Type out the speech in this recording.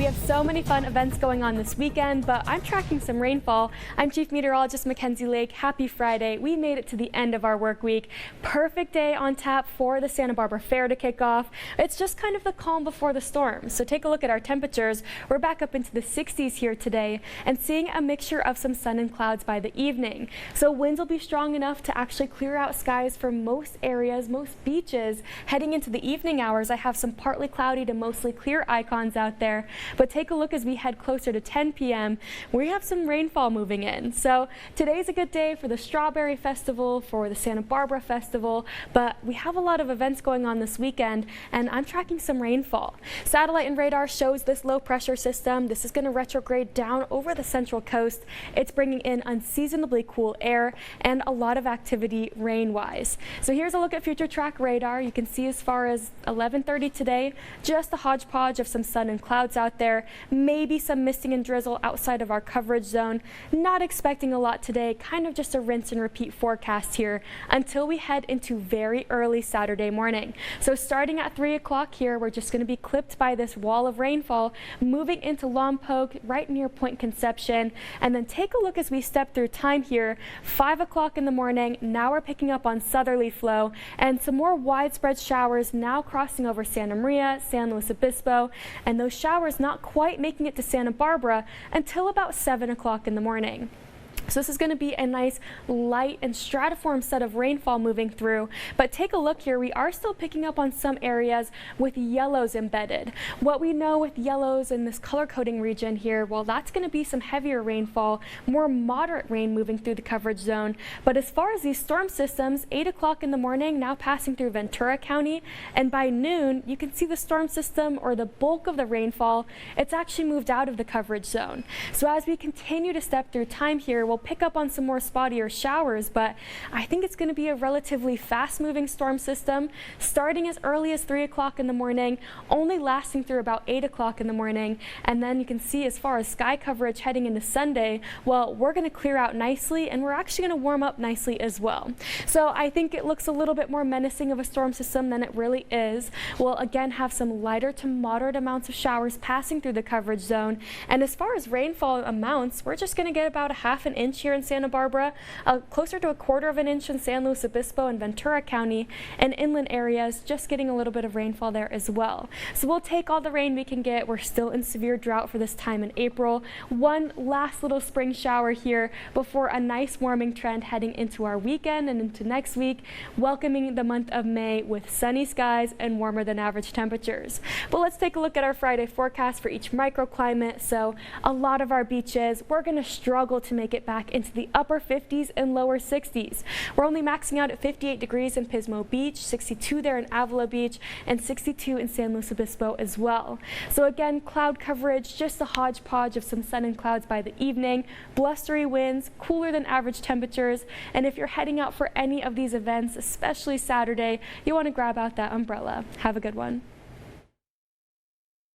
We have so many fun events going on this weekend, but I'm tracking some rainfall. I'm Chief Meteorologist Mackenzie Lake. Happy Friday. We made it to the end of our work week. Perfect day on tap for the Santa Barbara Fair to kick off. It's just kind of the calm before the storm. So take a look at our temperatures. We're back up into the 60s here today and seeing a mixture of some sun and clouds by the evening. So winds will be strong enough to actually clear out skies for most areas, most beaches. Heading into the evening hours, I have some partly cloudy to mostly clear icons out there. But take a look as we head closer to 10 p.m. We have some rainfall moving in. So today's a good day for the Strawberry Festival, for the Santa Barbara Festival, but we have a lot of events going on this weekend and I'm tracking some rainfall. Satellite and radar shows this low pressure system. This is going to retrograde down over the central coast. It's bringing in unseasonably cool air and a lot of activity rain-wise. So here's a look at future track radar. You can see as far as 11:30 today, just a hodgepodge of some sun and clouds out there, maybe some misting and drizzle outside of our coverage zone. Not expecting a lot today, kind of just a rinse and repeat forecast here until we head into very early Saturday morning. So starting at 3 o'clock here, we're just going to be clipped by this wall of rainfall, moving into Lompoc right near Point Conception. And then take a look as we step through time here, 5 o'clock in the morning. Now we're picking up on southerly flow and some more widespread showers now crossing over Santa Maria, San Luis Obispo, and those showers not quite making it to Santa Barbara until about 7 o'clock in the morning. So this is going to be a nice light and stratiform set of rainfall moving through. But take a look here. We are still picking up on some areas with yellows embedded. What we know with yellows in this color coding region here, well, that's going to be some heavier rainfall, more moderate rain moving through the coverage zone. But as far as these storm systems, 8 o'clock in the morning now passing through Ventura County. And by noon, you can see the storm system or the bulk of the rainfall. It's actually moved out of the coverage zone. So as we continue to step through time here, we'll pick up on some more spottier showers, but I think it's going to be a relatively fast-moving storm system starting as early as 3 o'clock in the morning, only lasting through about 8 o'clock in the morning. And then you can see as far as sky coverage heading into Sunday, well, we're going to clear out nicely and we're actually going to warm up nicely as well. So I think it looks a little bit more menacing of a storm system than it really is. We'll again have some lighter to moderate amounts of showers passing through the coverage zone. And as far as rainfall amounts, we're just going to get about a half an inch here in Santa Barbara, closer to a quarter of an inch in San Luis Obispo and Ventura County, and inland areas just getting a little bit of rainfall there as well. So we'll take all the rain we can get. We're still in severe drought for this time in April. One last little spring shower here before a nice warming trend heading into our weekend and into next week, welcoming the month of May with sunny skies and warmer than average temperatures. But let's take a look at our Friday forecast for each microclimate. So a lot of our beaches, we're going to struggle to make it back into the upper 50s and lower 60s. We're only maxing out at 58 degrees in Pismo Beach, 62 there in Avila Beach, and 62 in San Luis Obispo as well. So again, cloud coverage, just a hodgepodge of some sun and clouds by the evening, blustery winds, cooler than average temperatures, and if you're heading out for any of these events, especially Saturday, you want to grab out that umbrella. Have a good one.